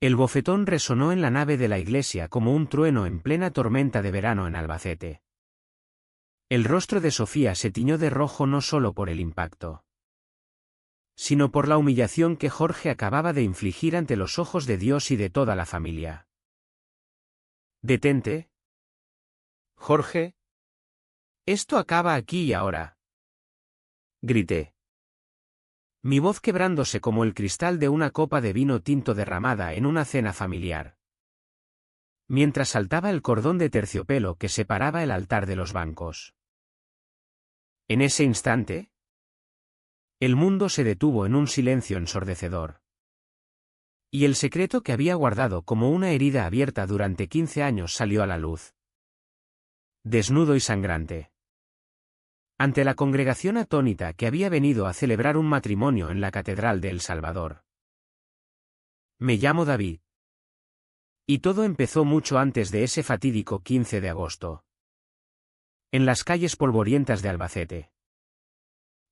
El bofetón resonó en la nave de la iglesia como un trueno en plena tormenta de verano en Albacete. El rostro de Sofía se tiñó de rojo no solo por el impacto, sino por la humillación que Jorge acababa de infligir ante los ojos de Dios y de toda la familia. «Detente, Jorge. Esto acaba aquí y ahora», grité, mi voz quebrándose como el cristal de una copa de vino tinto derramada en una cena familiar, mientras saltaba el cordón de terciopelo que separaba el altar de los bancos. En ese instante, el mundo se detuvo en un silencio ensordecedor. Y el secreto que había guardado como una herida abierta durante 15 años salió a la luz. Desnudo y sangrante. Ante la congregación atónita que había venido a celebrar un matrimonio en la Catedral de El Salvador. Me llamo David. Y todo empezó mucho antes de ese fatídico 15 de agosto. En las calles polvorientas de Albacete,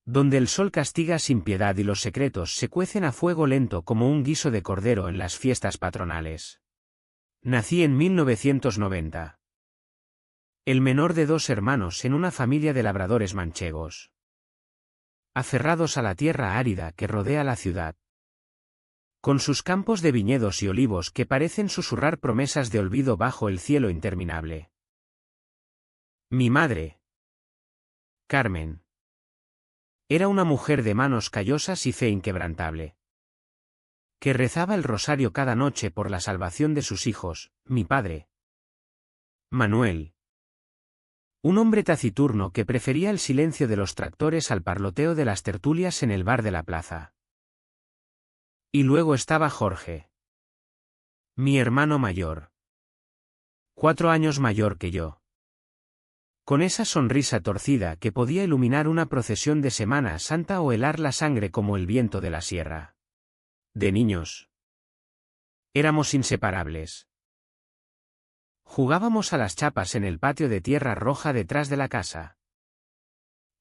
donde el sol castiga sin piedad y los secretos se cuecen a fuego lento como un guiso de cordero en las fiestas patronales. Nací en 1990. El menor de 2 hermanos en una familia de labradores manchegos, aferrados a la tierra árida que rodea la ciudad, con sus campos de viñedos y olivos que parecen susurrar promesas de olvido bajo el cielo interminable. Mi madre, Carmen, era una mujer de manos callosas y fe inquebrantable, que rezaba el rosario cada noche por la salvación de sus hijos. Mi padre, Manuel, un hombre taciturno que prefería el silencio de los tractores al parloteo de las tertulias en el bar de la plaza. Y luego estaba Jorge, mi hermano mayor, 4 años mayor que yo, con esa sonrisa torcida que podía iluminar una procesión de Semana Santa o helar la sangre como el viento de la sierra. De niños, éramos inseparables. Jugábamos a las chapas en el patio de tierra roja detrás de la casa.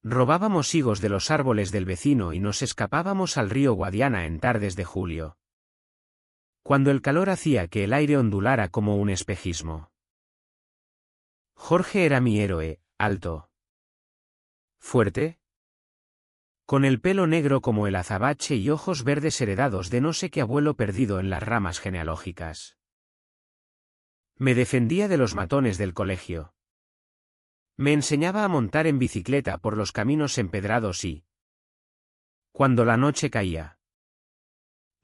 Robábamos higos de los árboles del vecino y nos escapábamos al río Guadiana en tardes de julio, cuando el calor hacía que el aire ondulara como un espejismo. Jorge era mi héroe, alto, fuerte, con el pelo negro como el azabache y ojos verdes heredados de no sé qué abuelo perdido en las ramas genealógicas. Me defendía de los matones del colegio. Me enseñaba a montar en bicicleta por los caminos empedrados y, cuando la noche caía,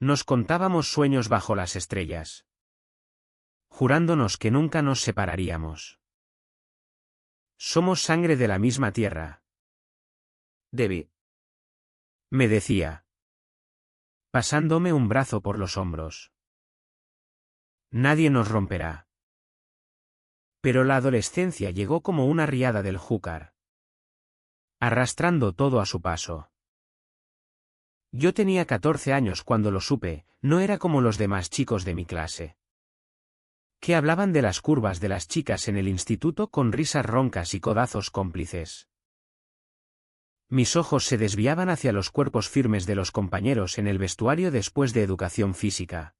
nos contábamos sueños bajo las estrellas, jurándonos que nunca nos separaríamos. Somos sangre de la misma tierra, Debbie, me decía, pasándome un brazo por los hombros. Nadie nos romperá. Pero la adolescencia llegó como una riada del Júcar, arrastrando todo a su paso. Yo tenía 14 años cuando lo supe, no era como los demás chicos de mi clase, que hablaban de las curvas de las chicas en el instituto con risas roncas y codazos cómplices. Mis ojos se desviaban hacia los cuerpos firmes de los compañeros en el vestuario después de educación física,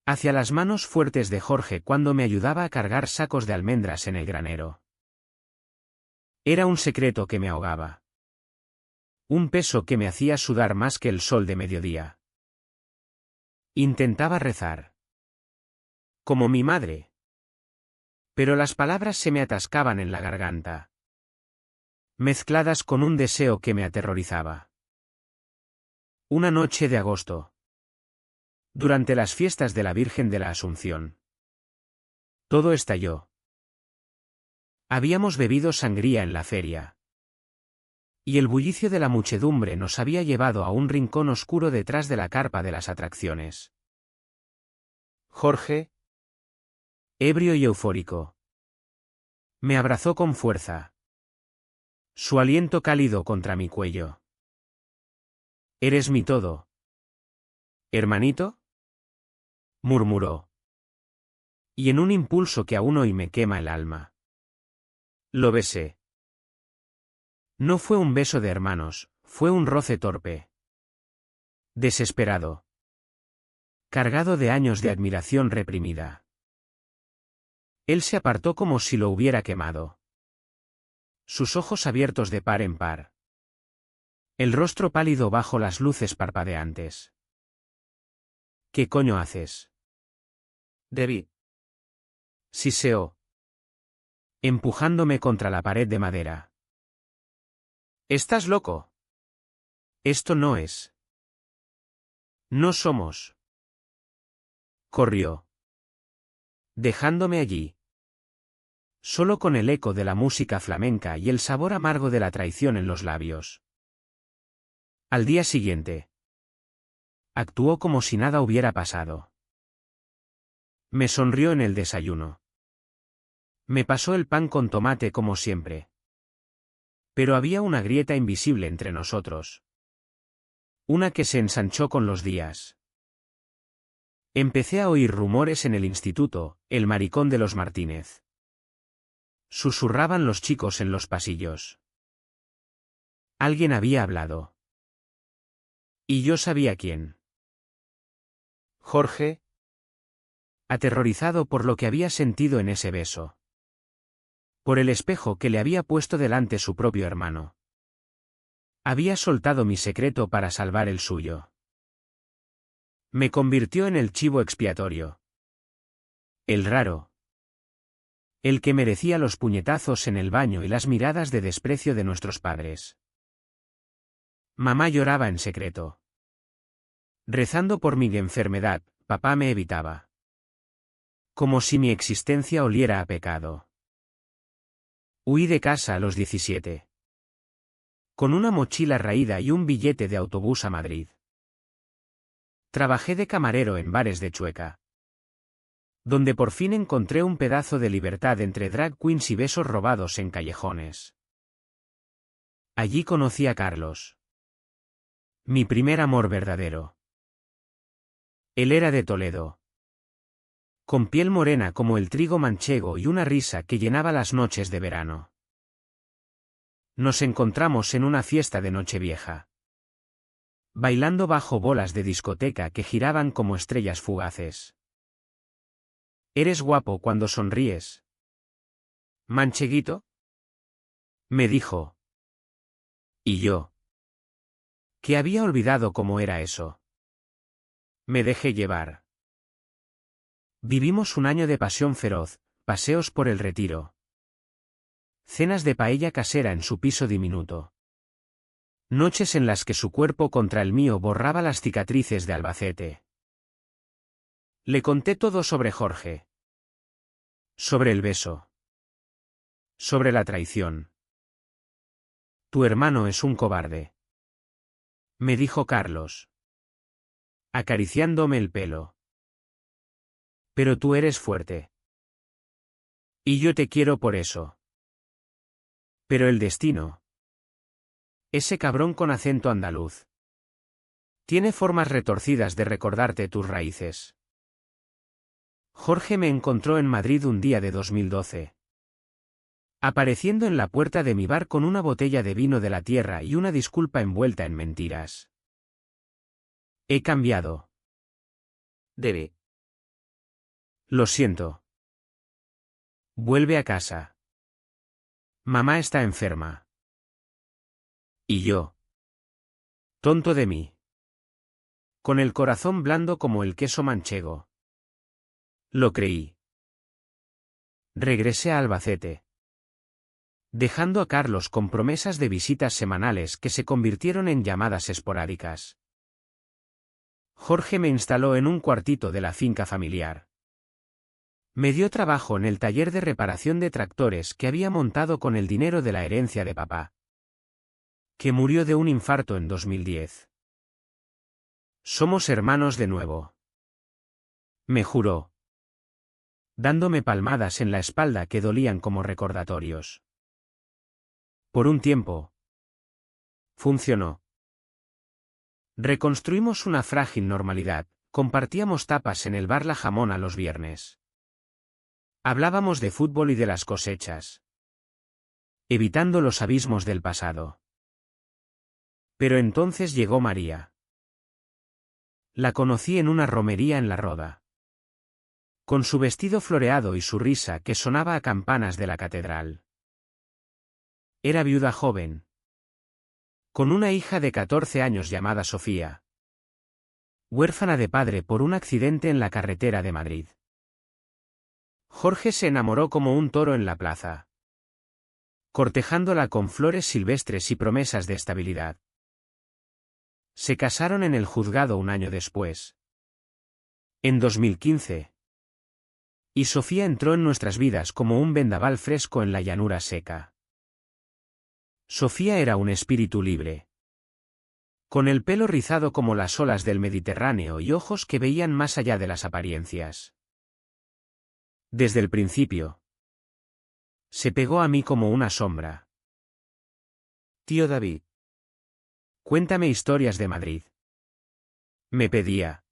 hacia las manos fuertes de Jorge cuando me ayudaba a cargar sacos de almendras en el granero. Era un secreto que me ahogaba. Un peso que me hacía sudar más que el sol de mediodía. Intentaba rezar, como mi madre, pero las palabras se me atascaban en la garganta, mezcladas con un deseo que me aterrorizaba. Una noche de agosto, durante las fiestas de la Virgen de la Asunción, todo estalló. Habíamos bebido sangría en la feria, y el bullicio de la muchedumbre nos había llevado a un rincón oscuro detrás de la carpa de las atracciones. Jorge, ebrio y eufórico, me abrazó con fuerza, su aliento cálido contra mi cuello. «Eres mi todo, hermanito», murmuró. Y en un impulso que aún hoy me quema el alma, lo besé. No fue un beso de hermanos, fue un roce torpe, desesperado, cargado de años de admiración reprimida. Él se apartó como si lo hubiera quemado. Sus ojos abiertos de par en par. El rostro pálido bajo las luces parpadeantes. ¿Qué coño haces? David. Siseó, empujándome contra la pared de madera. ¿Estás loco? Esto no es. No somos. Corrió, dejándome allí, solo con el eco de la música flamenca y el sabor amargo de la traición en los labios. Al día siguiente, actuó como si nada hubiera pasado. Me sonrió en el desayuno. Me pasó el pan con tomate como siempre. Pero había una grieta invisible entre nosotros. Una que se ensanchó con los días. Empecé a oír rumores en el instituto, el maricón de los Martínez. Susurraban los chicos en los pasillos. Alguien había hablado. Y yo sabía quién. Jorge. Aterrorizado por lo que había sentido en ese beso. Por el espejo que le había puesto delante su propio hermano. Había soltado mi secreto para salvar el suyo. Me convirtió en el chivo expiatorio. El raro. El que merecía los puñetazos en el baño y las miradas de desprecio de nuestros padres. Mamá lloraba en secreto. Rezando por mi enfermedad, papá me evitaba. Como si mi existencia oliera a pecado. Huí de casa a los 17. Con una mochila raída y un billete de autobús a Madrid. Trabajé de camarero en bares de Chueca. Donde por fin encontré un pedazo de libertad entre drag queens y besos robados en callejones. Allí conocí a Carlos. Mi primer amor verdadero. Él era de Toledo. Con piel morena como el trigo manchego y una risa que llenaba las noches de verano. Nos encontramos en una fiesta de Nochevieja. Bailando bajo bolas de discoteca que giraban como estrellas fugaces. Eres guapo cuando sonríes. ¿Mancheguito? Me dijo. Y yo. Que había olvidado cómo era eso. Me dejé llevar. Vivimos un año de pasión feroz, paseos por el Retiro. Cenas de paella casera en su piso diminuto. Noches en las que su cuerpo contra el mío borraba las cicatrices de Albacete. Le conté todo sobre Jorge. Sobre el beso. Sobre la traición. Tu hermano es un cobarde. Me dijo Carlos. Acariciándome el pelo. Pero tú eres fuerte. Y yo te quiero por eso. Pero el destino. Ese cabrón con acento andaluz. Tiene formas retorcidas de recordarte tus raíces. Jorge me encontró en Madrid un día de 2012. Apareciendo en la puerta de mi bar con una botella de vino de la tierra y una disculpa envuelta en mentiras. He cambiado. Debe. Lo siento. Vuelve a casa. Mamá está enferma. Y yo. Tonto de mí. Con el corazón blando como el queso manchego. Lo creí. Regresé a Albacete. Dejando a Carlos con promesas de visitas semanales que se convirtieron en llamadas esporádicas. Jorge me instaló en un cuartito de la finca familiar. Me dio trabajo en el taller de reparación de tractores que había montado con el dinero de la herencia de papá. Que murió de un infarto en 2010. Somos hermanos de nuevo. Me juró. Dándome palmadas en la espalda que dolían como recordatorios. Por un tiempo. Funcionó. Reconstruimos una frágil normalidad, compartíamos tapas en el bar La Jamona los viernes. Hablábamos de fútbol y de las cosechas. Evitando los abismos del pasado. Pero entonces llegó María. La conocí en una romería en La Roda. Con su vestido floreado y su risa que sonaba a campanas de la catedral. Era viuda joven. Con una hija de 14 años llamada Sofía. Huérfana de padre por un accidente en la carretera de Madrid. Jorge se enamoró como un toro en la plaza, cortejándola con flores silvestres y promesas de estabilidad. Se casaron en el juzgado un año después. En 2015. Y Sofía entró en nuestras vidas como un vendaval fresco en la llanura seca. Sofía era un espíritu libre. Con el pelo rizado como las olas del Mediterráneo y ojos que veían más allá de las apariencias. Desde el principio. Se pegó a mí como una sombra. Tío David. Cuéntame historias de Madrid. Me pedía.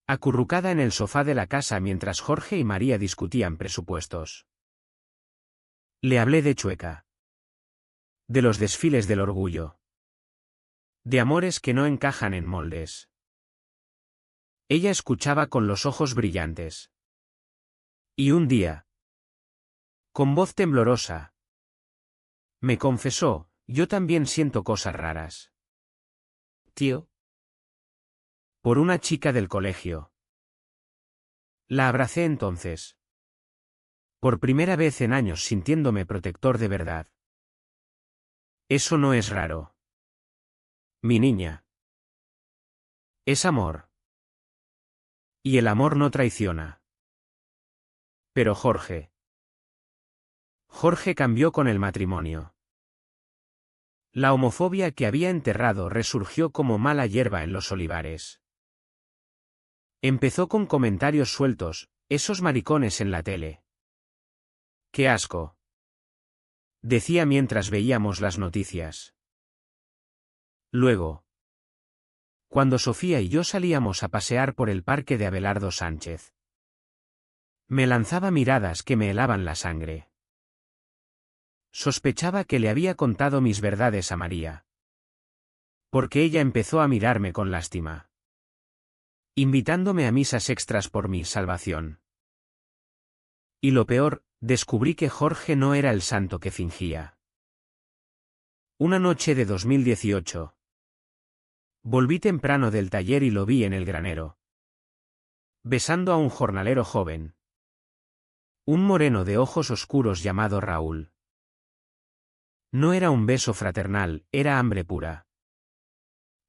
Acurrucada en el sofá de la casa mientras Jorge y María discutían presupuestos. Le hablé de Chueca. De los desfiles del orgullo. De amores que no encajan en moldes. Ella escuchaba con los ojos brillantes. Y un día, con voz temblorosa, me confesó, yo también siento cosas raras. Tío. Por una chica del colegio. La abracé entonces. Por primera vez en años sintiéndome protector de verdad. Eso no es raro. Mi niña. Es amor. Y el amor no traiciona. Pero Jorge. Jorge cambió con el matrimonio. La homofobia que había enterrado resurgió como mala hierba en los olivares. Empezó con comentarios sueltos, esos maricones en la tele. ¡Qué asco! Decía mientras veíamos las noticias. Luego, cuando Sofía y yo salíamos a pasear por el parque de Abelardo Sánchez, me lanzaba miradas que me helaban la sangre. Sospechaba que le había contado mis verdades a María. Porque ella empezó a mirarme con lástima. Invitándome a misas extras por mi salvación. Y lo peor, descubrí que Jorge no era el santo que fingía. Una noche de 2018. Volví temprano del taller y lo vi en el granero. Besando a un jornalero joven. Un moreno de ojos oscuros llamado Raúl. No era un beso fraternal, era hambre pura.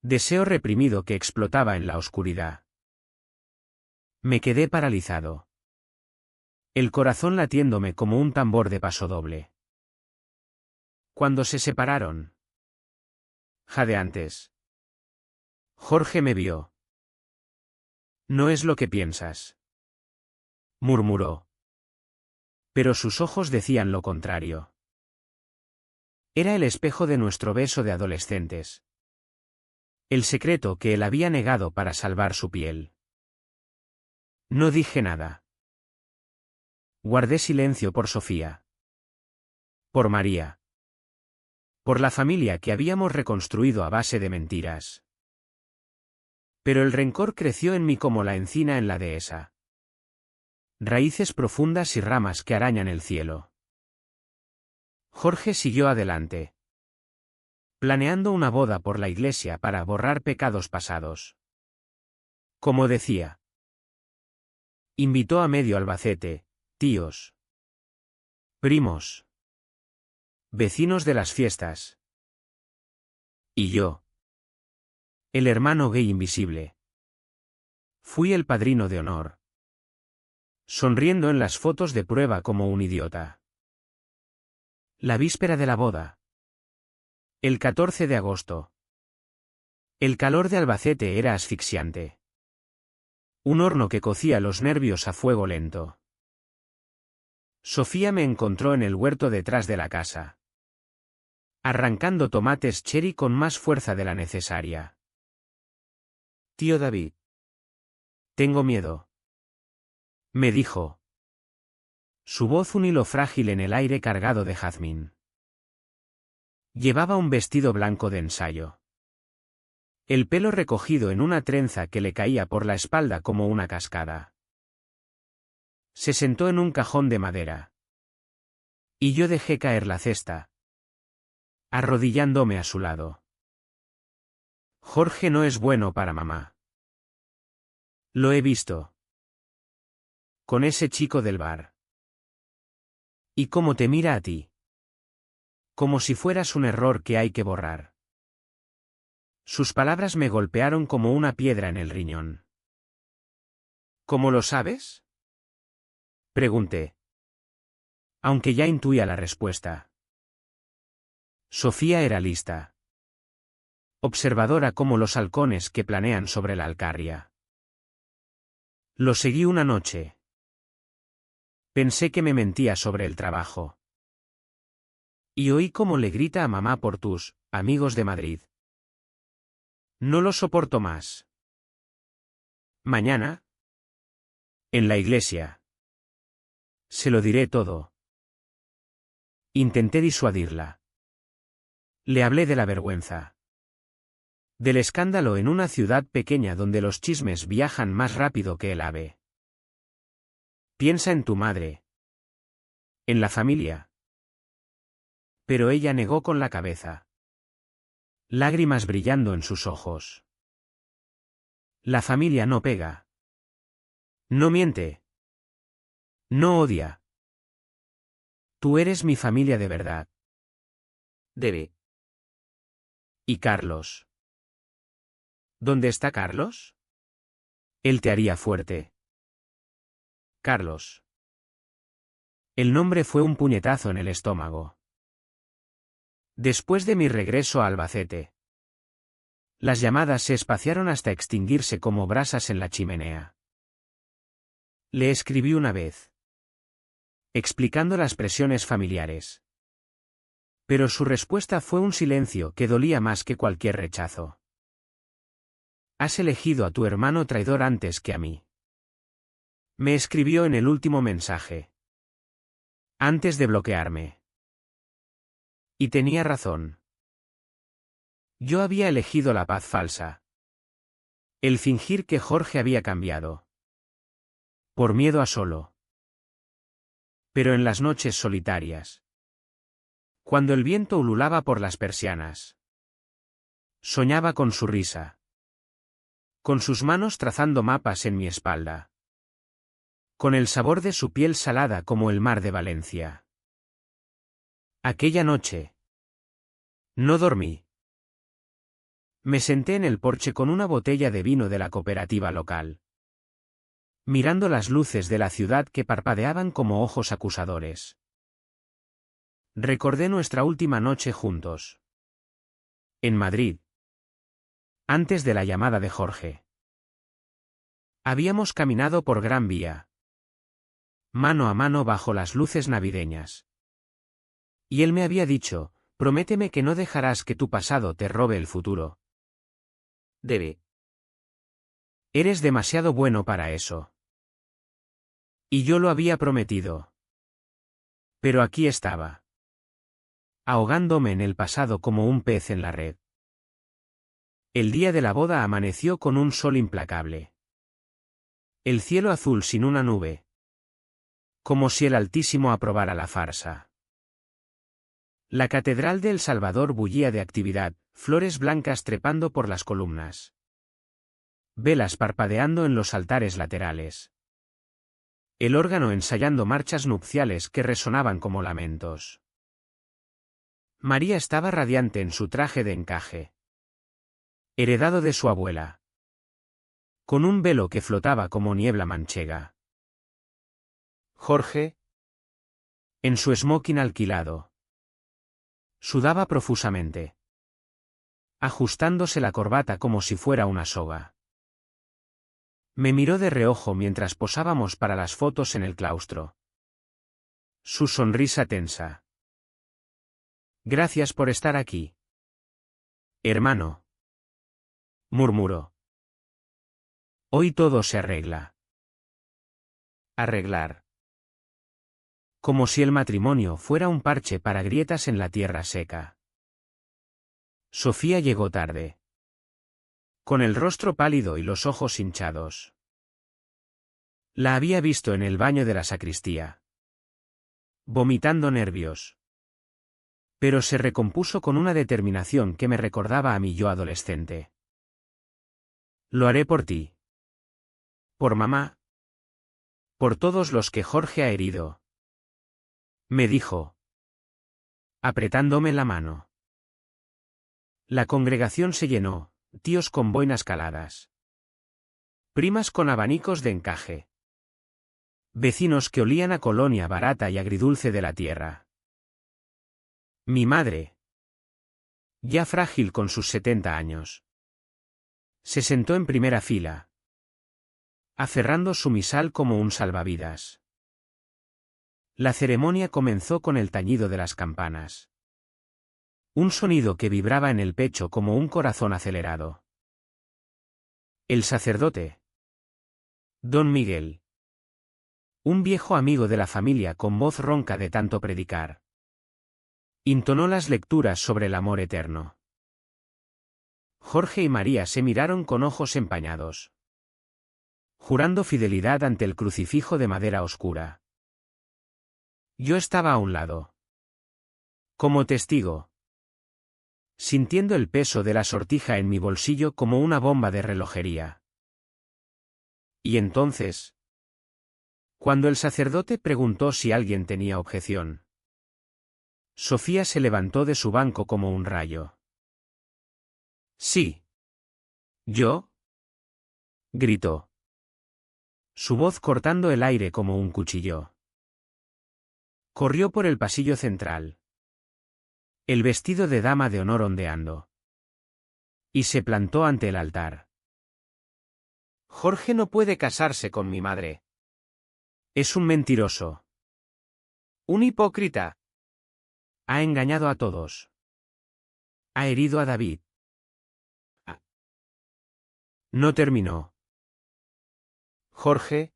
Deseo reprimido que explotaba en la oscuridad. Me quedé paralizado. El corazón latiéndome como un tambor de pasodoble. Cuando se separaron. Jadeantes. Jorge me vio. No es lo que piensas. Murmuró. Pero sus ojos decían lo contrario. Era el espejo de nuestro beso de adolescentes. El secreto que él había negado para salvar su piel. No dije nada. Guardé silencio por Sofía. Por María. Por la familia que habíamos reconstruido a base de mentiras. Pero el rencor creció en mí como la encina en la dehesa. Raíces profundas y ramas que arañan el cielo. Jorge siguió adelante. Planeando una boda por la iglesia para borrar pecados pasados. Como decía. Invitó a medio Albacete, tíos. Primos. Vecinos de las fiestas. Y yo. El hermano gay invisible. Fui el padrino de honor. Sonriendo en las fotos de prueba como un idiota. La víspera de la boda. El 14 de agosto. El calor de Albacete era asfixiante. Un horno que cocía los nervios a fuego lento. Sofía me encontró en el huerto detrás de la casa. Arrancando tomates cherry con más fuerza de la necesaria. Tío David. Tengo miedo. Me dijo. Su voz un hilo frágil en el aire cargado de jazmín. Llevaba un vestido blanco de ensayo. El pelo recogido en una trenza que le caía por la espalda como una cascada. Se sentó en un cajón de madera. Y yo dejé caer la cesta, arrodillándome a su lado. Jorge no es bueno para mamá. Lo he visto. Con ese chico del bar. ¿Y cómo te mira a ti? Como si fueras un error que hay que borrar. Sus palabras me golpearon como una piedra en el riñón. ¿Cómo lo sabes? Pregunté. Aunque ya intuía la respuesta. Sofía era lista. Observadora como los halcones que planean sobre la Alcarria. Lo seguí una noche. Pensé que me mentía sobre el trabajo. Y oí cómo le grita a mamá por tus amigos de Madrid. No lo soporto más. Mañana. En la iglesia. Se lo diré todo. Intenté disuadirla. Le hablé de la vergüenza. Del escándalo en una ciudad pequeña donde los chismes viajan más rápido que el ave. Piensa en tu madre. En la familia. Pero ella negó con la cabeza. Lágrimas brillando en sus ojos. La familia no pega. No miente. No odia. Tú eres mi familia de verdad. Debe. ¿Y Carlos? ¿Dónde está Carlos? Él te haría fuerte. Carlos. El nombre fue un puñetazo en el estómago. Después de mi regreso a Albacete. Las llamadas se espaciaron hasta extinguirse como brasas en la chimenea. Le escribí una vez. Explicando las presiones familiares. Pero su respuesta fue un silencio que dolía más que cualquier rechazo. Has elegido a tu hermano traidor antes que a mí. Me escribió en el último mensaje. Antes de bloquearme. Y tenía razón. Yo había elegido la paz falsa. El fingir que Jorge había cambiado. Por miedo a solo. Pero en las noches solitarias. Cuando el viento ululaba por las persianas. Soñaba con su risa. Con sus manos trazando mapas en mi espalda. Con el sabor de su piel salada como el mar de Valencia. Aquella noche. No dormí. Me senté en el porche con una botella de vino de la cooperativa local. Mirando las luces de la ciudad que parpadeaban como ojos acusadores. Recordé nuestra última noche juntos. En Madrid. Antes de la llamada de Jorge. Habíamos caminado por Gran Vía. Mano a mano bajo las luces navideñas. Y él me había dicho, prométeme que no dejarás que tu pasado te robe el futuro. Debe. Eres demasiado bueno para eso. Y yo lo había prometido. Pero aquí estaba. Ahogándome en el pasado como un pez en la red. El día de la boda amaneció con un sol implacable. El cielo azul sin una nube. Como si el Altísimo aprobara la farsa. La catedral de El Salvador bullía de actividad, flores blancas trepando por las columnas. Velas parpadeando en los altares laterales. El órgano ensayando marchas nupciales que resonaban como lamentos. María estaba radiante en su traje de encaje. Heredado de su abuela. Con un velo que flotaba como niebla manchega. Jorge. En su smoking alquilado. Sudaba profusamente. Ajustándose la corbata como si fuera una soga. Me miró de reojo mientras posábamos para las fotos en el claustro. Su sonrisa tensa. Gracias por estar aquí. Hermano. Murmuró. Hoy todo se arregla. Arreglar. Como si el matrimonio fuera un parche para grietas en la tierra seca. Sofía llegó tarde. con el rostro pálido y los ojos hinchados. La había visto en el baño de la sacristía, vomitando nervios. Pero se recompuso con una determinación que me recordaba a mi yo adolescente. Lo haré por ti. Por mamá. Por todos los que Jorge ha herido. Me dijo, apretándome la mano. La congregación se llenó, tíos con boinas caladas, primas con abanicos de encaje, vecinos que olían a colonia barata y agridulce de la tierra. Mi madre, ya frágil con sus 70 años, se sentó en primera fila, aferrando su misal como un salvavidas. La ceremonia comenzó con el tañido de las campanas. Un sonido que vibraba en el pecho como un corazón acelerado. El sacerdote, Don Miguel, un viejo amigo de la familia con voz ronca de tanto predicar, intonó las lecturas sobre el amor eterno. Jorge y María se miraron con ojos empañados, jurando fidelidad ante el crucifijo de madera oscura. Yo estaba a un lado, como testigo, sintiendo el peso de la sortija en mi bolsillo como una bomba de relojería. Y entonces, cuando el sacerdote preguntó si alguien tenía objeción, Sofía se levantó de su banco como un rayo. Sí. ¿Yo? Gritó, su voz cortando el aire como un cuchillo. Corrió por el pasillo central, el vestido de dama de honor ondeando, y se plantó ante el altar. Jorge no puede casarse con mi madre. Es un mentiroso. Un hipócrita. Ha engañado a todos. Ha herido a David. No terminó. Jorge,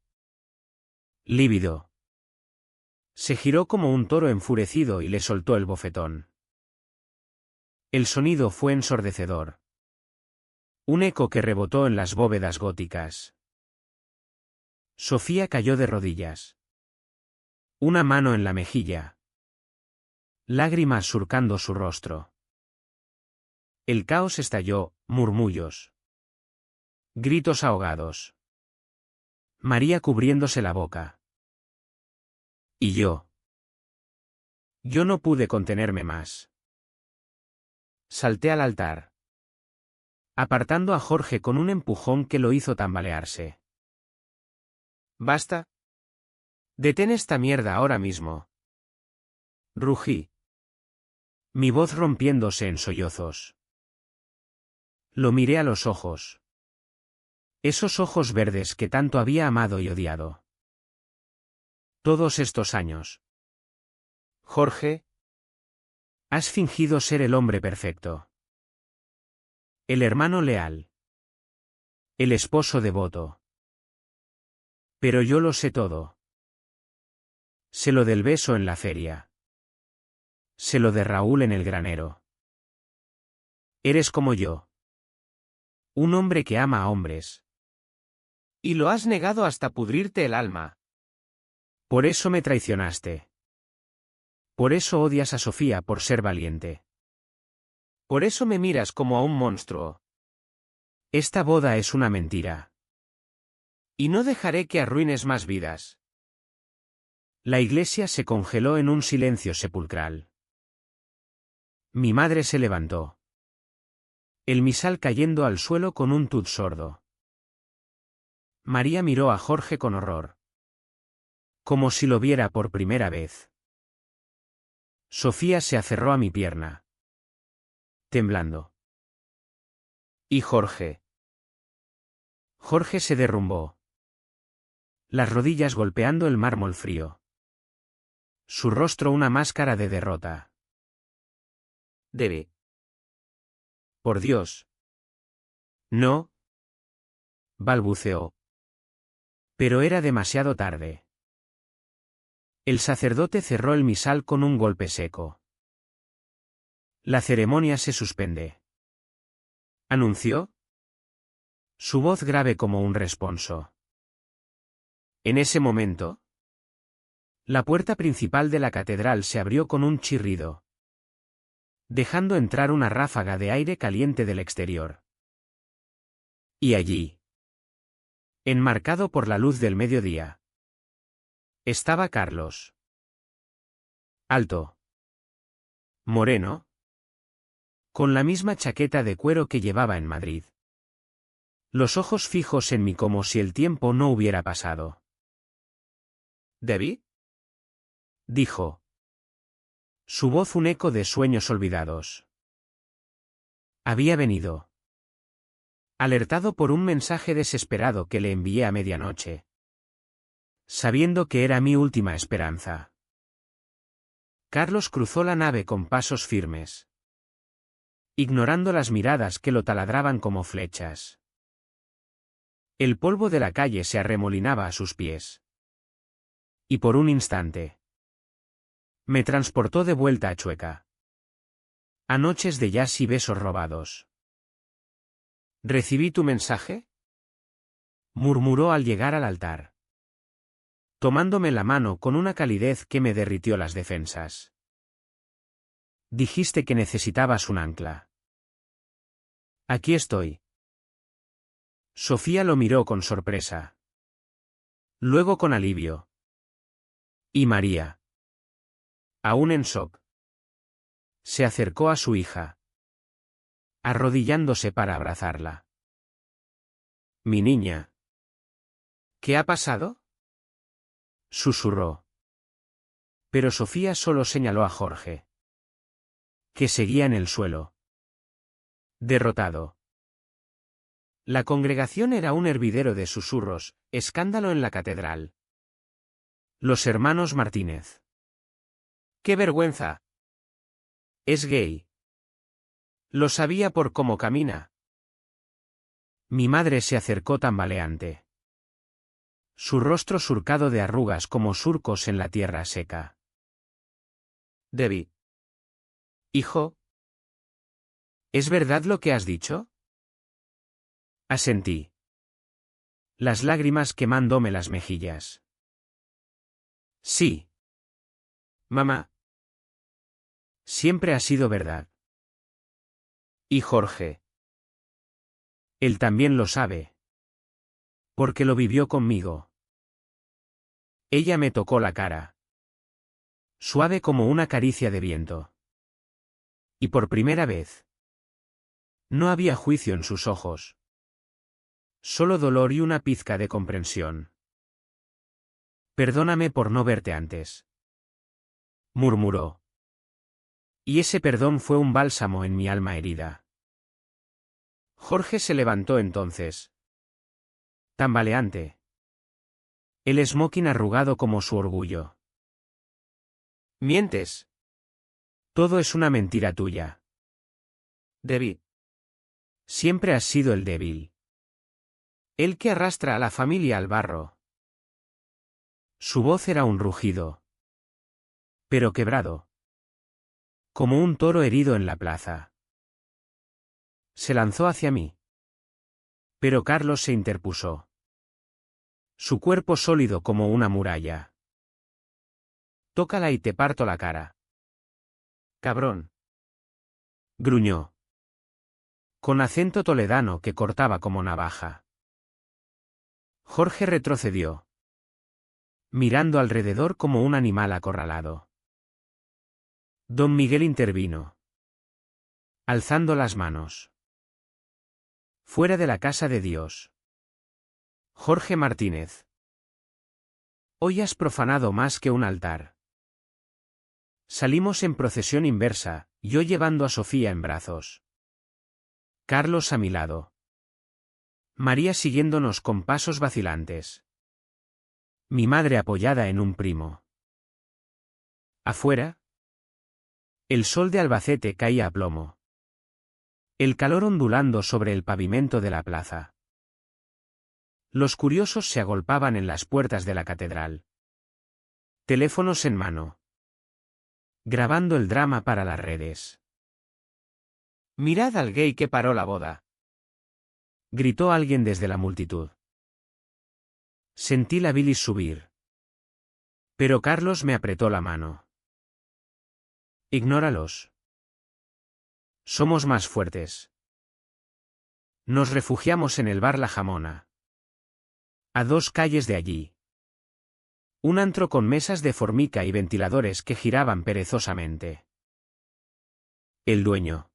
lívido, se giró como un toro enfurecido y le soltó el bofetón. El sonido fue ensordecedor. Un eco que rebotó en las bóvedas góticas. Sofía cayó de rodillas. Una mano en la mejilla. Lágrimas surcando su rostro. El caos estalló, murmullos. Gritos ahogados. María cubriéndose la boca. Y yo. Yo no pude contenerme más. Salté al altar, apartando a Jorge con un empujón que lo hizo tambalearse. «Basta. Detén esta mierda ahora mismo». Rugí, mi voz rompiéndose en sollozos. Lo miré a los ojos. Esos ojos verdes que tanto había amado y odiado. Todos estos años. Jorge, has fingido ser el hombre perfecto. El hermano leal. El esposo devoto. Pero yo lo sé todo. Sé lo del beso en la feria. Sé lo de Raúl en el granero. Eres como yo. Un hombre que ama a hombres. Y lo has negado hasta pudrirte el alma. Por eso me traicionaste. Por eso odias a Sofía por ser valiente. Por eso me miras como a un monstruo. Esta boda es una mentira. Y no dejaré que arruines más vidas. La iglesia se congeló en un silencio sepulcral. Mi madre se levantó. El misal cayendo al suelo con un tud sordo. María miró a Jorge con horror. Como si lo viera por primera vez. Sofía se aferró a mi pierna, temblando. ¿Y Jorge? Jorge se derrumbó. Las rodillas golpeando el mármol frío. Su rostro una máscara de derrota. Debe. Por Dios. No. Balbuceó. Pero era demasiado tarde. El sacerdote cerró el misal con un golpe seco. La ceremonia se suspende. ¿Anunció? Su voz grave como un responso. En ese momento, la puerta principal de la catedral se abrió con un chirrido, dejando entrar una ráfaga de aire caliente del exterior. Y allí, enmarcado por la luz del mediodía, estaba Carlos. Alto. Moreno. Con la misma chaqueta de cuero que llevaba en Madrid. Los ojos fijos en mí como si el tiempo no hubiera pasado. ¿Debbie? Dijo. Su voz un eco de sueños olvidados. Había venido. Alertado por un mensaje desesperado que le envié a medianoche. Sabiendo que era mi última esperanza. Carlos cruzó la nave con pasos firmes. Ignorando las miradas que lo taladraban como flechas. El polvo de la calle se arremolinaba a sus pies. Y por un instante, me transportó de vuelta a Chueca. A noches de jazz y besos robados. ¿Recibí tu mensaje?, murmuró al llegar al altar, tomándome la mano con una calidez que me derritió las defensas. Dijiste que necesitabas un ancla. Aquí estoy. Sofía lo miró con sorpresa. Luego con alivio. Y María, aún en shock, se acercó a su hija, arrodillándose para abrazarla. Mi niña. ¿Qué ha pasado?, susurró. Pero Sofía solo señaló a Jorge, que seguía en el suelo, derrotado. La congregación era un hervidero de susurros, escándalo en la catedral. Los hermanos Martínez. ¡Qué vergüenza! Es gay. Lo sabía por cómo camina. Mi madre se acercó tambaleante. Su rostro surcado de arrugas como surcos en la tierra seca. Debbie. Hijo. ¿Es verdad lo que has dicho? Asentí. Las lágrimas quemándome las mejillas. Sí. Mamá. Siempre ha sido verdad. ¿Y Jorge? Él también lo sabe. Porque lo vivió conmigo. Ella me tocó la cara. Suave como una caricia de viento. Y por primera vez. No había juicio en sus ojos. Solo dolor y una pizca de comprensión. Perdóname por no verte antes, murmuró. Y ese perdón fue un bálsamo en mi alma herida. Jorge se levantó entonces. Tambaleante. El smoking arrugado como su orgullo. Mientes. Todo es una mentira tuya. Debbie. Siempre has sido el débil. El que arrastra a la familia al barro. Su voz era un rugido. Pero quebrado. Como un toro herido en la plaza. Se lanzó hacia mí. Pero Carlos se interpuso. Su cuerpo sólido como una muralla. Tócala y te parto la cara. Cabrón. Gruñó. Con acento toledano que cortaba como navaja. Jorge retrocedió. Mirando alrededor como un animal acorralado. Don Miguel intervino. Alzando las manos. Fuera de la casa de Dios. Jorge Martínez. Hoy has profanado más que un altar. Salimos en procesión inversa, yo llevando a Sofía en brazos. Carlos a mi lado. María siguiéndonos con pasos vacilantes. Mi madre apoyada en un primo. Afuera. El sol de Albacete caía a plomo. El calor ondulando sobre el pavimento de la plaza. Los curiosos se agolpaban en las puertas de la catedral. Teléfonos en mano. Grabando el drama para las redes. Mirad al gay que paró la boda. Gritó alguien desde la multitud. Sentí la bilis subir. Pero Carlos me apretó la mano. Ignóralos. Somos más fuertes. Nos refugiamos en el bar La Jamona. A 2 calles de allí. Un antro con mesas de formica y ventiladores que giraban perezosamente. El dueño.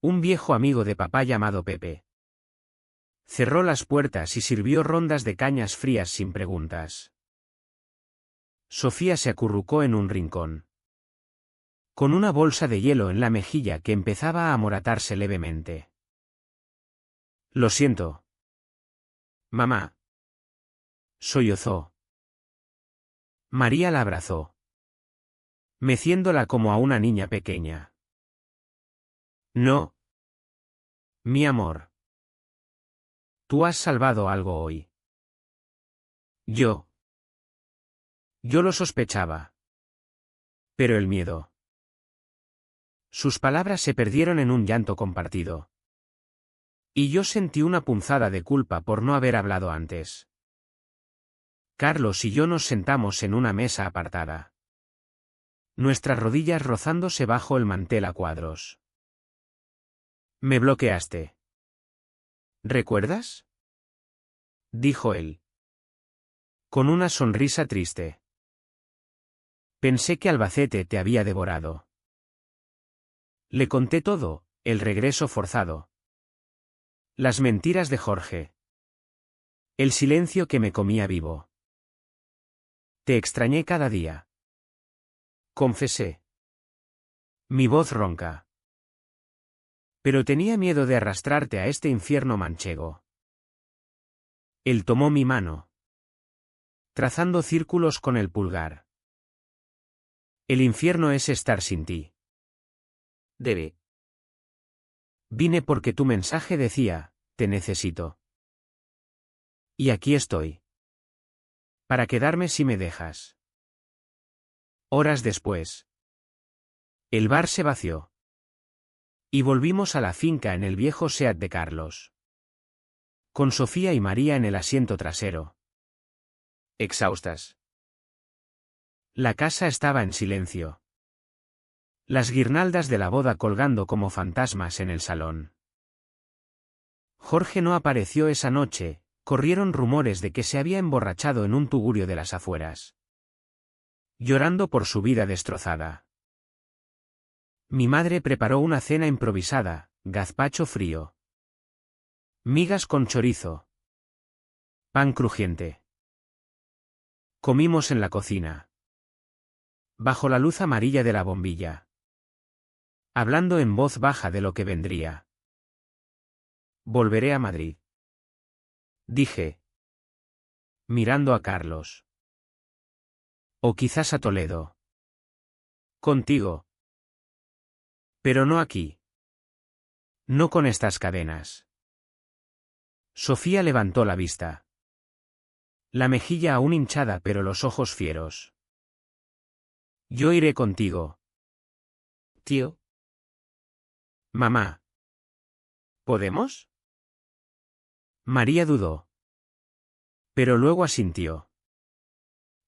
Un viejo amigo de papá llamado Pepe. Cerró las puertas y sirvió rondas de cañas frías sin preguntas. Sofía se acurrucó en un rincón, con una bolsa de hielo en la mejilla que empezaba a amoratarse levemente. Lo siento. Mamá. Sollozó. María la abrazó, meciéndola como a una niña pequeña. No. Mi amor. Tú has salvado algo hoy. Yo. Yo lo sospechaba. Pero el miedo. Sus palabras se perdieron en un llanto compartido. Y yo sentí una punzada de culpa por no haber hablado antes. Carlos y yo nos sentamos en una mesa apartada. Nuestras rodillas rozándose bajo el mantel a cuadros. Me bloqueaste. ¿Recuerdas? Dijo él. Con una sonrisa triste. Pensé que Albacete te había devorado. Le conté todo, el regreso forzado. Las mentiras de Jorge. El silencio que me comía vivo. Te extrañé cada día. Confesé. Mi voz ronca. Pero tenía miedo de arrastrarte a este infierno manchego. Él tomó mi mano, trazando círculos con el pulgar. El infierno es estar sin ti. Debe. Vine porque tu mensaje decía, te necesito. Y aquí estoy. Para quedarme si me dejas. Horas después. El bar se vació. Y volvimos a la finca en el viejo Seat de Carlos. Con Sofía y María en el asiento trasero. Exhaustas. La casa estaba en silencio. Las guirnaldas de la boda colgando como fantasmas en el salón. Jorge no apareció esa noche. Corrieron rumores de que se había emborrachado en un tugurio de las afueras. Llorando por su vida destrozada. Mi madre preparó una cena improvisada, gazpacho frío. Migas con chorizo. Pan crujiente. Comimos en la cocina. Bajo la luz amarilla de la bombilla. Hablando en voz baja de lo que vendría. Volveré a Madrid. Dije. Mirando a Carlos. O quizás a Toledo. Contigo. Pero no aquí. No con estas cadenas. Sofía levantó la vista. La mejilla aún hinchada pero los ojos fieros. Yo iré contigo. Tío. Mamá. ¿Podemos? María dudó. Pero luego asintió.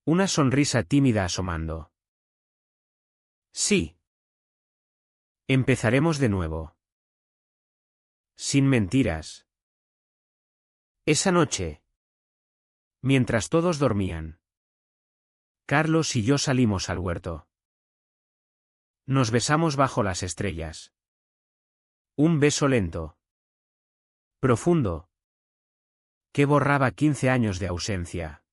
Una sonrisa tímida asomando. Sí. Empezaremos de nuevo. Sin mentiras. Esa noche. Mientras todos dormían. Carlos y yo salimos al huerto. Nos besamos bajo las estrellas. Un beso lento. Profundo. Que borraba 15 años de ausencia.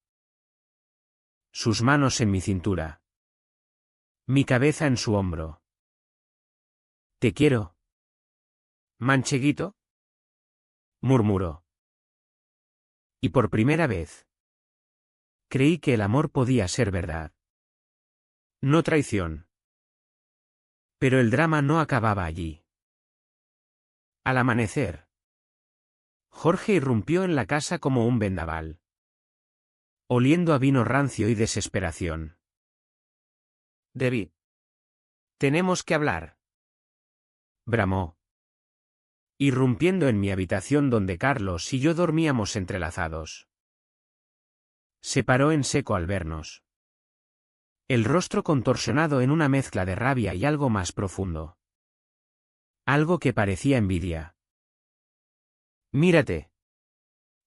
Sus manos en mi cintura. Mi cabeza en su hombro. Te quiero. ¿Mancheguito? Murmuró. Y por primera vez. Creí que el amor podía ser verdad. No traición. Pero el drama no acababa allí. Al amanecer. Jorge irrumpió en la casa como un vendaval. Oliendo a vino rancio y desesperación. David. Tenemos que hablar. Bramó. irrumpiendo en mi habitación donde Carlos y yo dormíamos entrelazados. Se paró en seco al vernos. El rostro contorsionado en una mezcla de rabia y algo más profundo. Algo que parecía envidia. Mírate.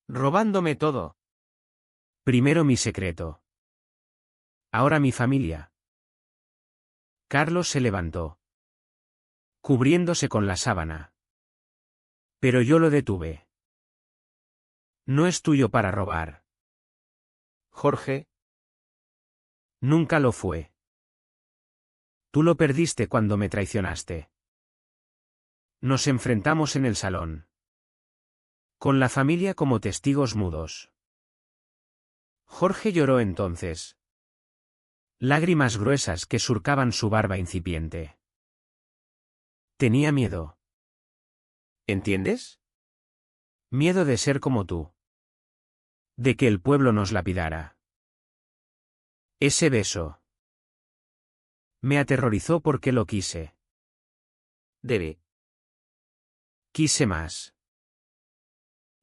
Robándome todo. Primero mi secreto. Ahora mi familia. Carlos se levantó, cubriéndose con la sábana. Pero yo lo detuve. No es tuyo para robar. Jorge. Nunca lo fue. Tú lo perdiste cuando me traicionaste. Nos enfrentamos en el salón. Con la familia como testigos mudos. Jorge lloró entonces. Lágrimas gruesas que surcaban su barba incipiente. Tenía miedo. ¿Entiendes? Miedo de ser como tú. De que el pueblo nos lapidara. Ese beso. Me aterrorizó porque lo quise. Quise más.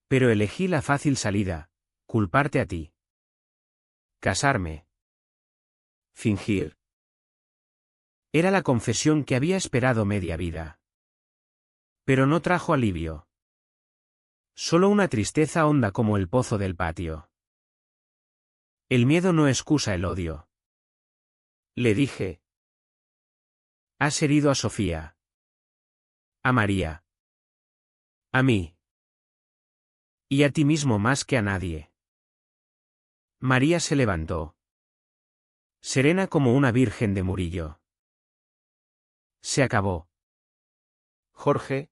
Pero elegí la fácil salida, culparte a ti. Casarme. Fingir. Era la confesión que había esperado media vida. Pero no trajo alivio. Solo una tristeza honda como el pozo del patio. El miedo no excusa el odio. Le dije. Has herido a Sofía. A María. A mí. Y a ti mismo más que a nadie. María se levantó. Serena como una virgen de Murillo. Se acabó. Jorge.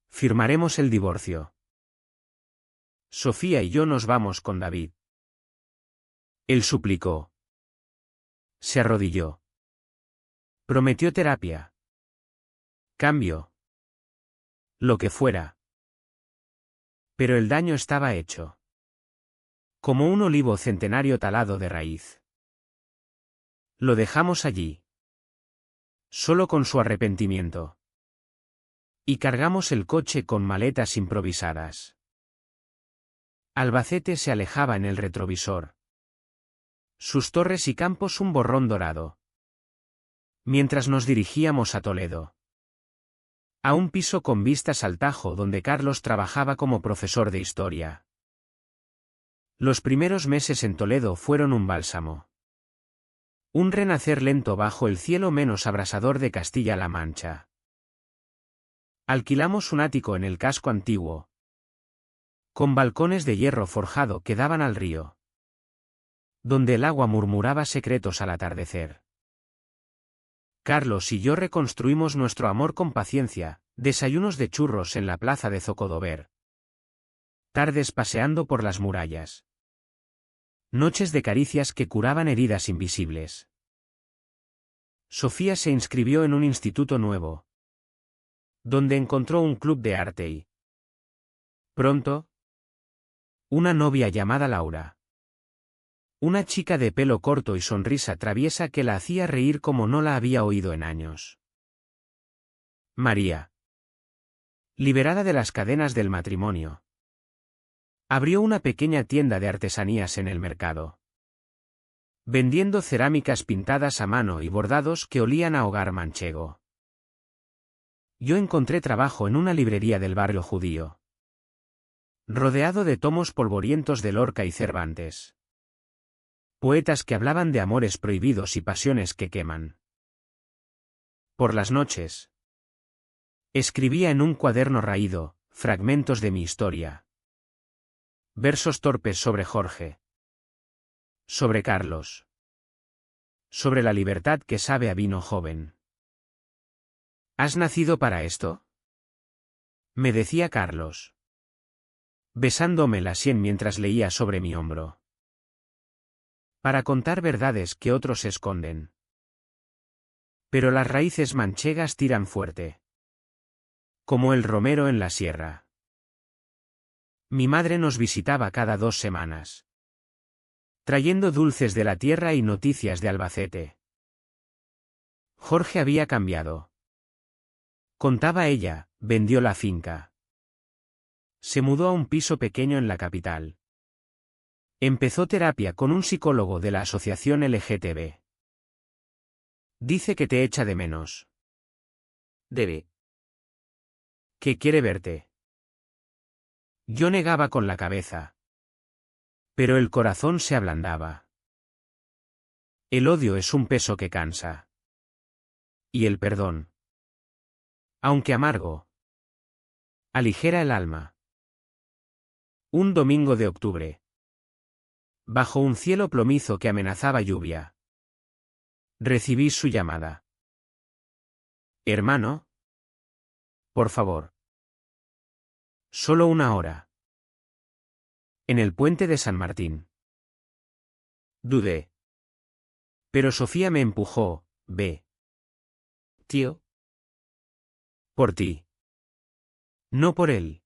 Firmaremos el divorcio. Sofía y yo nos vamos con David. Él suplicó. Se arrodilló. Prometió terapia. Cambio. Lo que fuera. Pero el daño estaba hecho. Como un olivo centenario talado de raíz. Lo dejamos allí. Solo con su arrepentimiento. Y cargamos el coche con maletas improvisadas. Albacete se alejaba en el retrovisor. Sus torres y campos un borrón dorado. Mientras nos dirigíamos a Toledo. A un piso con vistas al Tajo donde Carlos trabajaba como profesor de historia. Los primeros meses en Toledo fueron un bálsamo. Un renacer lento bajo el cielo menos abrasador de Castilla-La Mancha. Alquilamos un ático en el casco antiguo. Con balcones de hierro forjado que daban al río. Donde el agua murmuraba secretos al atardecer. Carlos y yo reconstruimos nuestro amor con paciencia, desayunos de churros en la plaza de Zocodover. Tardes paseando por las murallas. Noches de caricias que curaban heridas invisibles. Sofía se inscribió en un instituto nuevo. Donde encontró un club de arte y... Pronto. Una novia llamada Laura. Una chica de pelo corto y sonrisa traviesa que la hacía reír como no la había oído en años. María. Liberada de las cadenas del matrimonio. Abrió una pequeña tienda de artesanías en el mercado. Vendiendo cerámicas pintadas a mano y bordados que olían a hogar manchego. Yo encontré trabajo en una librería del barrio judío. Rodeado de tomos polvorientos de Lorca y Cervantes. Poetas que hablaban de amores prohibidos y pasiones que queman. Por las noches. Escribía en un cuaderno raído, fragmentos de mi historia. Versos torpes sobre Jorge. Sobre Carlos. Sobre la libertad que sabe a vino joven. ¿Has nacido para esto? Me decía Carlos. Besándome la sien mientras leía sobre mi hombro. Para contar verdades que otros esconden. Pero las raíces manchegas tiran fuerte. Como el romero en la sierra. Mi madre nos visitaba cada 2 semanas. Trayendo dulces de la tierra y noticias de Albacete. Jorge había cambiado. Contaba ella, Vendió la finca. Se mudó a un piso pequeño en la capital. Empezó terapia con un psicólogo de la asociación LGTB. Dice que te echa de menos. Debe. Que quiere verte. Yo negaba con la cabeza. Pero el corazón se ablandaba. El odio es un peso que cansa. Y el perdón, aunque amargo, aligera el alma. Un domingo de octubre. Bajo un cielo plomizo que amenazaba lluvia. Recibí su llamada. Hermano. Por favor. Solo una hora. En el puente de San Martín. Dudé. Pero Sofía me empujó. Ve. Tío. Por ti. No por él.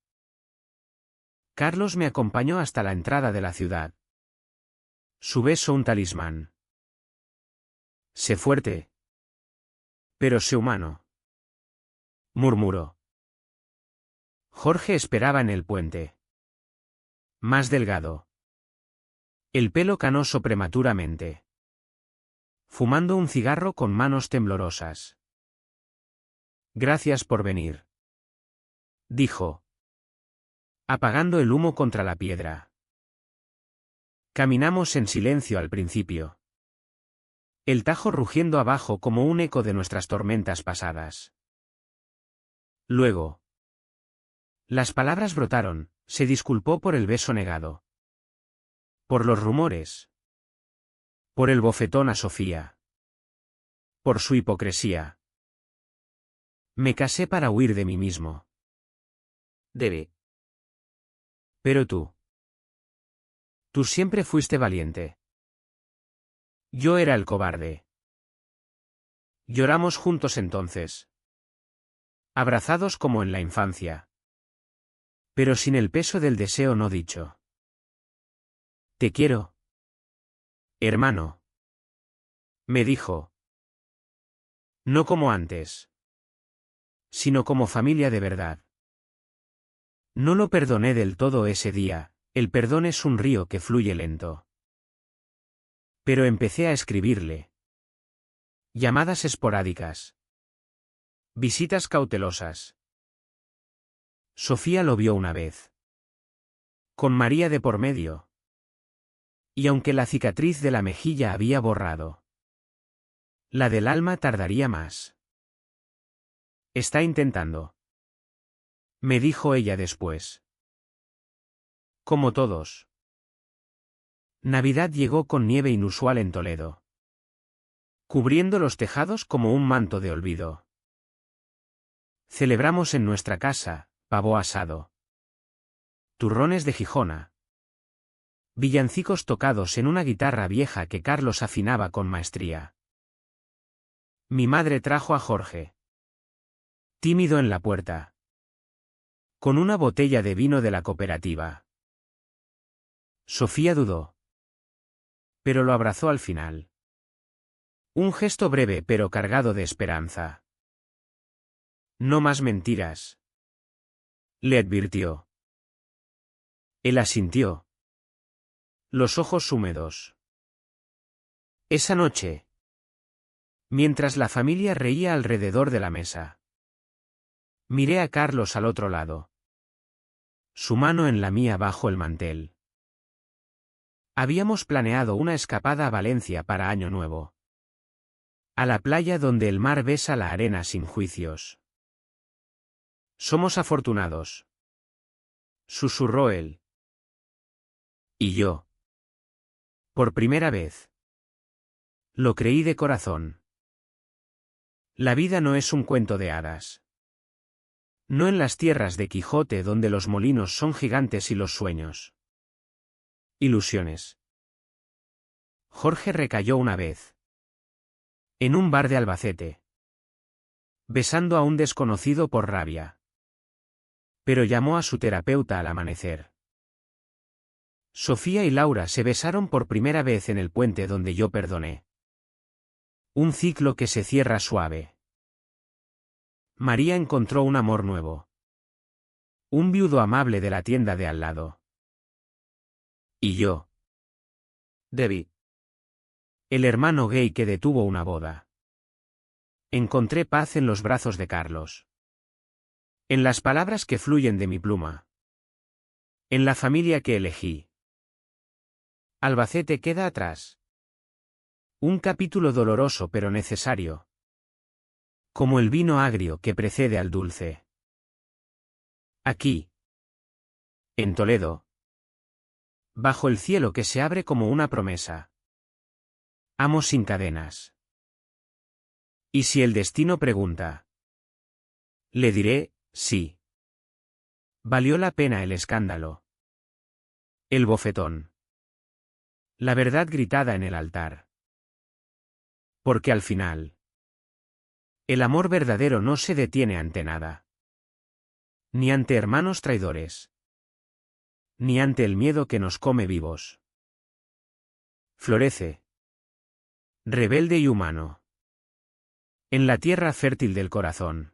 Carlos me acompañó hasta la entrada de la ciudad. Su beso un talismán. Sé fuerte. Pero sé humano. Murmuró. Jorge esperaba en el puente. Más delgado. El pelo canoso prematuramente. Fumando un cigarro con manos temblorosas. Gracias por venir. Dijo. Apagando el humo contra la piedra. Caminamos en silencio al principio. El Tajo rugiendo abajo como un eco de nuestras tormentas pasadas. Luego. Las palabras brotaron, se disculpó por el beso negado. Por los rumores. Por el bofetón a Sofía. Por su hipocresía. Me casé para huir de mí mismo. Debe. Pero tú. Tú siempre fuiste valiente. Yo era el cobarde. Lloramos juntos entonces. Abrazados como en la infancia. Pero sin el peso del deseo no dicho. Te quiero. Hermano. Me dijo. No como antes. Sino como familia de verdad. No lo perdoné del todo ese día, el perdón es un río que fluye lento. Pero empecé a escribirle. Llamadas esporádicas. Visitas cautelosas. Sofía lo vio una vez. Con María de por medio. Y aunque la cicatriz de la mejilla había borrado, la del alma tardaría más. Está intentando. Me dijo ella después. Como todos. Navidad llegó con nieve inusual en Toledo. Cubriendo los tejados como un manto de olvido. Celebramos en nuestra casa, pavo asado. Turrones de Gijona. Villancicos tocados en una guitarra vieja que Carlos afinaba con maestría. Mi madre trajo a Jorge. Tímido en la puerta. Con una botella de vino de la cooperativa. Sofía dudó. Pero lo abrazó al final. Un gesto breve pero cargado de esperanza. No más mentiras. Le advirtió. Él asintió. Los ojos húmedos. Esa noche. Mientras la familia reía alrededor de la mesa. Miré a Carlos al otro lado. Su mano en la mía bajo el mantel. Habíamos planeado una escapada a Valencia para Año Nuevo. A la playa donde el mar besa la arena sin juicios. Somos afortunados. Susurró él. Y yo. Por primera vez. Lo creí de corazón. La vida no es un cuento de hadas. No en las tierras de Quijote donde los molinos son gigantes y los sueños. Ilusiones. Jorge recayó una vez. En un bar de Albacete. Besando a un desconocido por rabia. Pero llamó a su terapeuta al amanecer. Sofía y Laura se besaron por primera vez en el puente donde yo perdoné. Un ciclo que se cierra suave. María encontró un amor nuevo. Un viudo amable de la tienda de al lado. Y yo. David. El hermano gay que detuvo una boda. Encontré paz en los brazos de Carlos. En las palabras que fluyen de mi pluma. En la familia que elegí. Albacete queda atrás. Un capítulo doloroso pero necesario. Como el vino agrio que precede al dulce. Aquí. En Toledo. Bajo el cielo que se abre como una promesa. Amo sin cadenas. Y si el destino pregunta. Le diré, sí. Valió la pena el escándalo. El bofetón. La verdad gritada en el altar. Porque al final. El amor verdadero no se detiene ante nada. Ni ante hermanos traidores. Ni ante el miedo que nos come vivos. Florece. Rebelde y humano. En la tierra fértil del corazón.